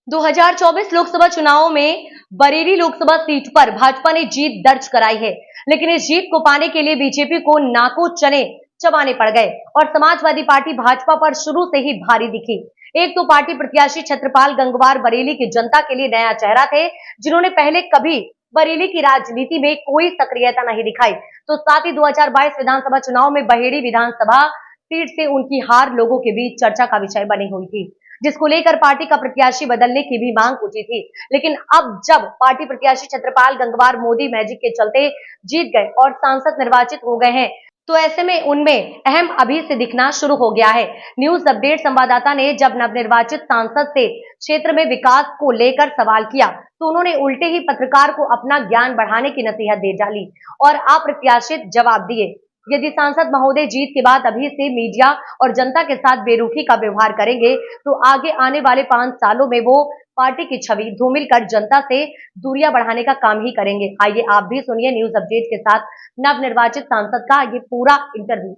2024 लोकसभा चुनाव में बरेली लोकसभा सीट पर भाजपा ने जीत दर्ज कराई है, लेकिन इस जीत को पाने के लिए बीजेपी को नाको चने चबाने पड़ गए और समाजवादी पार्टी भाजपा पर शुरू से ही भारी दिखी। एक तो पार्टी प्रत्याशी छत्रपाल गंगवार बरेली की जनता के लिए नया चेहरा थे, जिन्होंने पहले कभी बरेली की राजनीति में कोई सक्रियता नहीं दिखाई। तो साथ ही 2022 विधानसभा चुनाव में बहेड़ी विधानसभा सीट से उनकी हार लोगों के बीच चर्चा का विषय बनी हुई थी, जिसको लेकर पार्टी का प्रत्याशी बदलने की भी मांग उठी थी। लेकिन अब जब पार्टी प्रत्याशी छत्रपाल गंगवार मोदी मैजिक के चलते जीत गए और सांसद निर्वाचित हो गए हैं, तो ऐसे में उनमें अहम अभी से दिखना शुरू हो गया है। न्यूज अपडेट संवाददाता ने जब नवनिर्वाचित सांसद से क्षेत्र में विकास को लेकर सवाल किया, तो उन्होंने उल्टे ही पत्रकार को अपना ज्ञान बढ़ाने की नसीहत दे डाली और अप्रत्याशित जवाब दिए। यदि सांसद महोदय जीत के बाद अभी से मीडिया और जनता के साथ बेरुखी का व्यवहार करेंगे, तो आगे आने वाले 5 सालों में वो पार्टी की छवि धूमिल कर जनता से दूरियां बढ़ाने का काम ही करेंगे। आइए आप भी सुनिए न्यूज अपडेट के साथ नवनिर्वाचित सांसद का ये पूरा इंटरव्यू।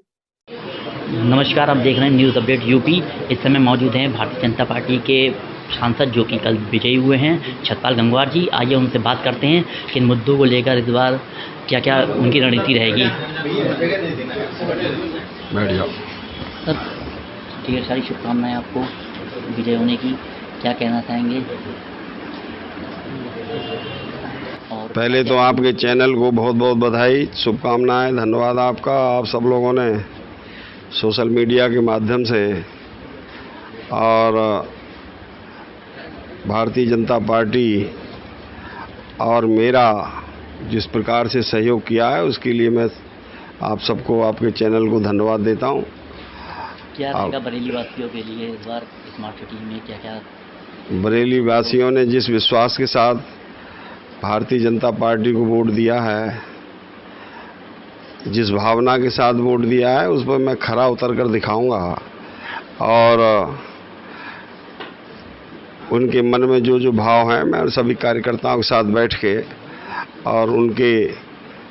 नमस्कार, आप देख रहे हैं न्यूज़ अपडेट यूपी। इस समय मौजूद हैं भारतीय जनता पार्टी के सांसद जो कि कल विजयी हुए हैं, छत्रपाल गंगवार जी। आइए उनसे बात करते हैं कि इन मुद्दों को लेकर इस बार क्या क्या उनकी रणनीति रहेगी। बैठ जाओ सर, ढेर सारी शुभकामनाएं आपको विजय होने की, क्या कहना चाहेंगे? और पहले तो आपके चैनल को बहुत बहुत बधाई, शुभकामनाएं, धन्यवाद आपका। आप सब लोगों ने सोशल मीडिया के माध्यम से और भारतीय जनता पार्टी और मेरा जिस प्रकार से सहयोग किया है, उसके लिए मैं आप सबको, आपके चैनल को धन्यवाद देता हूं। क्या रहेगा बरेली वासियों के लिए इस बार स्मार्ट सिटी में? क्या क्या बरेली वासियों ने जिस विश्वास के साथ भारतीय जनता पार्टी को वोट दिया है, जिस भावना के साथ वोट दिया है, उस पर मैं खरा उतर कर दिखाऊंगा और उनके मन में जो जो भाव हैं, मैं सभी कार्यकर्ताओं के साथ बैठ के और उनके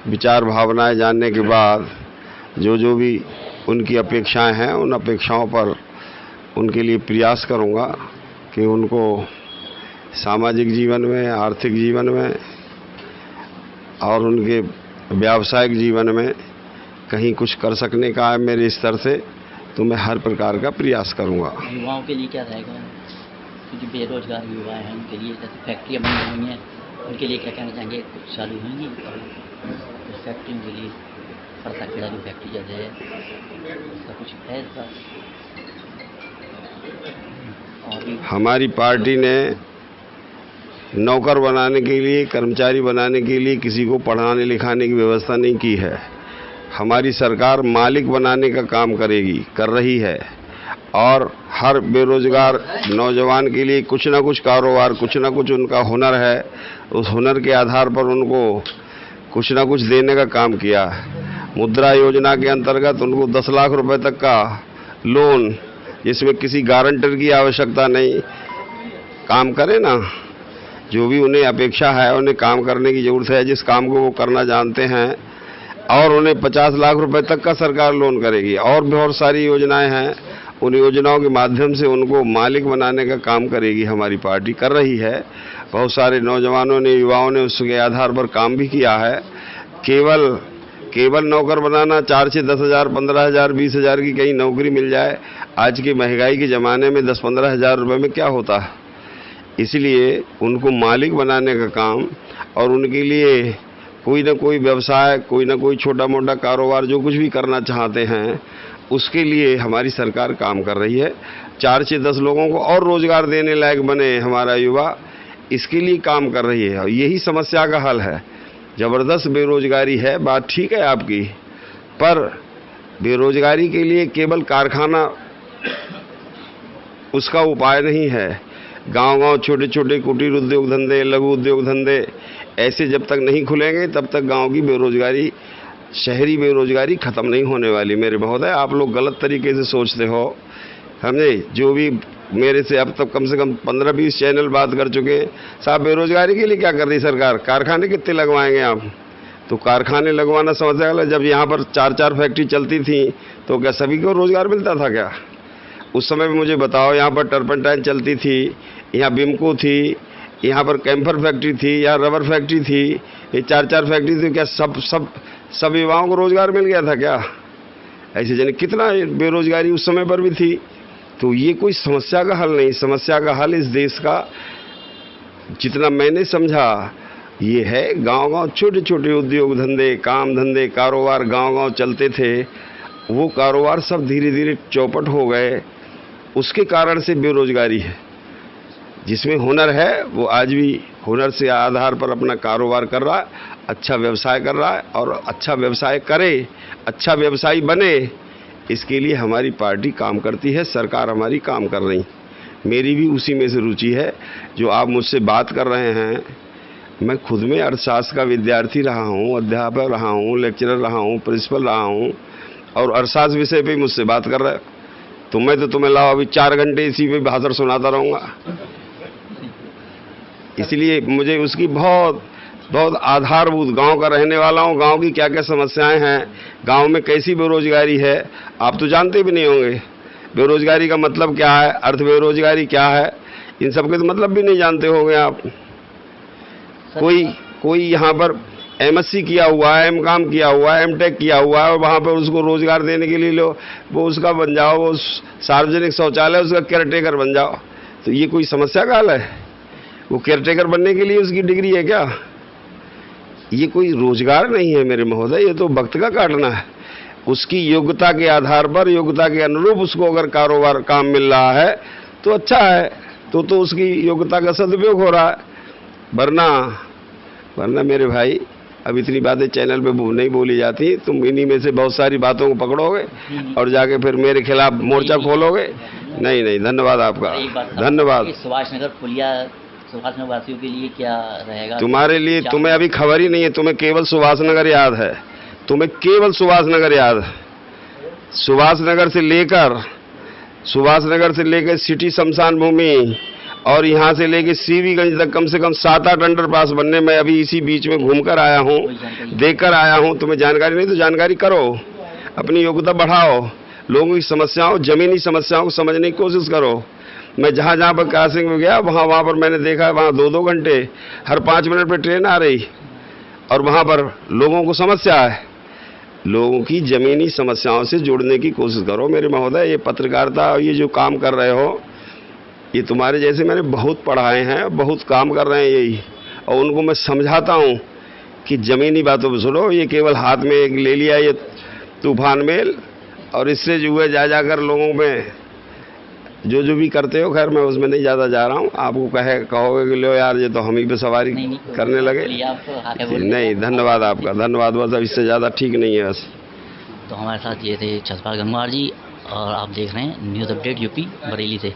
विचार भावनाएं जानने के बाद जो जो भी उनकी अपेक्षाएं हैं, उन अपेक्षाओं पर उनके लिए प्रयास करूंगा कि उनको सामाजिक जीवन में, आर्थिक जीवन में और उनके व्यावसायिक जीवन में कहीं कुछ कर सकने का है मेरे स्तर से, तो मैं हर प्रकार का प्रयास करूंगा। युवाओं के लिए क्या रहेगा? क्योंकि बेरोजगार युवा हैं, उनके लिए जैसे फैक्ट्रियाँ बनी हुई हैं, उनके लिए क्या कहना चाहेंगे? कुछ चालू होंगी उस फैक्ट्रियों के लिए? फरसा खेड़ा जो फैक्ट्री जैसे है, उसका कुछ है इसका? और हमारी पार्टी ने नौकर बनाने के लिए, कर्मचारी बनाने के लिए किसी को पढ़ाने लिखाने की व्यवस्था नहीं की है। हमारी सरकार मालिक बनाने का काम करेगी, कर रही है, और हर बेरोजगार नौजवान के लिए कुछ ना कुछ कारोबार, कुछ ना कुछ उनका हुनर है, उस हुनर के आधार पर उनको कुछ ना कुछ देने का काम किया है। मुद्रा योजना के अंतर्गत उनको 10 लाख रुपए तक का लोन, जिसमें किसी गारंटर की आवश्यकता नहीं, काम करे ना, जो भी उन्हें अपेक्षा है, उन्हें काम करने की ज़रूरत है, जिस काम को वो करना जानते हैं, और उन्हें 50 लाख रुपए तक का सरकार लोन करेगी। और बहुत सारी योजनाएं हैं, उन योजनाओं के माध्यम से उनको मालिक बनाने का काम करेगी। हमारी पार्टी कर रही है। बहुत सारे नौजवानों ने, युवाओं ने उसके आधार पर काम भी किया है। केवल नौकर बनाना, 4 से 10 हज़ार, 15 हज़ार, 20 हज़ार की कहीं नौकरी मिल जाए, आज की महंगाई के ज़माने में 10-15 हज़ार रुपये में क्या होता है। इसलिए उनको मालिक बनाने का काम, और उनके लिए कोई ना कोई व्यवसाय, कोई ना कोई छोटा मोटा कारोबार, जो कुछ भी करना चाहते हैं, उसके लिए हमारी सरकार काम कर रही है। 4 से 10 लोगों को और रोजगार देने लायक बने हमारा युवा, इसके लिए काम कर रही है। और यही समस्या का हल है। ज़बरदस्त बेरोजगारी है, बात ठीक है आपकी, पर बेरोजगारी के लिए केवल कारखाना उसका उपाय नहीं है। गांव-गांव छोटे छोटे कुटीर उद्योग धंधे, लघु उद्योग धंधे ऐसे जब तक नहीं खुलेंगे, तब तक गांव की बेरोजगारी, शहरी बेरोजगारी खत्म नहीं होने वाली। मेरे महोदय, आप लोग गलत तरीके से सोचते हो, समझे? जो भी मेरे से अब तक कम से कम 15-20 चैनल बात कर चुके हैं, साहब बेरोजगारी के लिए क्या कर रही सरकार? कारखाने कितने लगवाएंगे आप? तो कारखाने लगवाना समझ गया। जब यहाँ पर 4-4 फैक्ट्री चलती थी, तो क्या सभी को रोजगार मिलता था क्या? उस समय भी मुझे बताओ, यहाँ पर टर्पेंटाइन चलती थी, यहाँ बिमको थी, यहाँ पर कैम्फर फैक्ट्री थी, यहाँ रबर फैक्ट्री थी, ये 4-4 फैक्ट्री थी। क्या सब युवाओं को रोजगार मिल गया था क्या? ऐसे जाने कितना बेरोजगारी उस समय पर भी थी। तो ये कोई समस्या का हल नहीं। समस्या का हल इस देश का, जितना मैंने समझा, ये है गांव-गांव छोटे छोटे उद्योग धंधे, काम धंधे, कारोबार गांव-गांव चलते थे। वो कारोबार सब धीरे धीरे चौपट हो गए। उसके कारण से बेरोजगारी है। जिसमें हुनर है वो आज भी हुनर से आधार पर अपना कारोबार कर रहा है, अच्छा व्यवसाय कर रहा है, और अच्छा व्यवसाय करे, अच्छा व्यवसायी बने, इसके लिए हमारी पार्टी काम करती है, सरकार हमारी काम कर रही। मेरी भी उसी में से रुचि है जो आप मुझसे बात कर रहे हैं। मैं खुद में अर्थशास्त्र का विद्यार्थी रहा हूँ, अध्यापक रहा हूँ, लेक्चरर रहा हूँ, प्रिंसिपल रहा हूँ, और अर्थशास्त्र विषय पे मुझसे बात कर रहे हैं। तो मैं तो तुम्हें लाओ अभी 4 घंटे इसी पे भाषण सुनाता रहूँगा। इसलिए मुझे उसकी बहुत आधारभूत, गांव का रहने वाला हूँ, गांव की क्या क्या समस्याएं हैं, गांव में कैसी बेरोजगारी है, आप तो जानते भी नहीं होंगे। बेरोजगारी का मतलब क्या है, अर्थ बेरोजगारी क्या है, इन सब के तो मतलब भी नहीं जानते होंगे आप। कोई यहाँ पर MSc किया हुआ है, M.Com किया हुआ है, M.Tech किया हुआ है, और वहाँ पर उसको रोजगार देने के लिए लो, वो उसका बन जाओ, वो सार्वजनिक शौचालय उसका केयरटेकर बन जाओ। तो ये कोई समस्या का हल है? वो केयरटेकर बनने के लिए उसकी डिग्री है क्या? ये कोई रोजगार नहीं है मेरे महोदय, ये तो वक्त का काटना है। उसकी योग्यता के आधार पर, योग्यता के अनुरूप उसको अगर कारोबार काम मिल रहा है तो अच्छा है, तो उसकी योग्यता का सदुपयोग हो रहा है। वरना मेरे भाई, अब इतनी बातें चैनल पे नहीं बोली जाती। तुम इन्हीं में से बहुत सारी बातों को पकड़ोगे और जाके फिर मेरे खिलाफ मोर्चा खोलोगे। नहीं, धन्यवाद आपका, धन्यवाद। सुभाष नगर वासियों के लिए क्या रहेगा? तुम्हारे लिए, तुम्हें अभी खबर ही नहीं है, तुम्हें केवल सुभाष नगर याद है, तुम्हें केवल सुभाष नगर याद है। सुभाष नगर से लेकर सिटी शमशान भूमि और यहाँ से लेकर सीवीगंज तक कम से कम 7-8 अंडरपास बनने में अभी इसी बीच में घूमकर आया हूँ, देखकर आया हूँ। तुम्हें जानकारी नहीं तो जानकारी करो, अपनी योग्यता बढ़ाओ, लोगों की समस्याओं, जमीनी समस्याओं को समझने की कोशिश करो। मैं जहाँ पर क्रॉसिंग में गया वहाँ पर मैंने देखा, वहाँ 2-2 घंटे हर 5 मिनट पे ट्रेन आ रही, और वहाँ पर लोगों को समस्या है। लोगों की जमीनी समस्याओं से जुड़ने की कोशिश करो मेरे महोदय। ये पत्रकारिता और ये जो काम कर रहे हो, ये तुम्हारे जैसे मैंने बहुत पढ़ाए हैं, बहुत काम कर रहे हैं यही, और उनको मैं समझाता हूँ कि जमीनी बातों पर सुनो। ये केवल हाथ में एक ले लिया ये तूफान मेल, और इससे जो है जाकर लोगों में जो भी करते हो, खैर मैं उसमें नहीं ज़्यादा जा रहा हूँ। आपको कहोगे कि लो यार ये तो हम ही पे सवारी करने लगे। नहीं, धन्यवाद आपका, धन्यवाद। बस अब इससे ज़्यादा ठीक नहीं है बस। तो हमारे साथ ये थे जसपाल गंगवार जी, और आप देख रहे हैं न्यूज़ अपडेट यूपी बरेली से।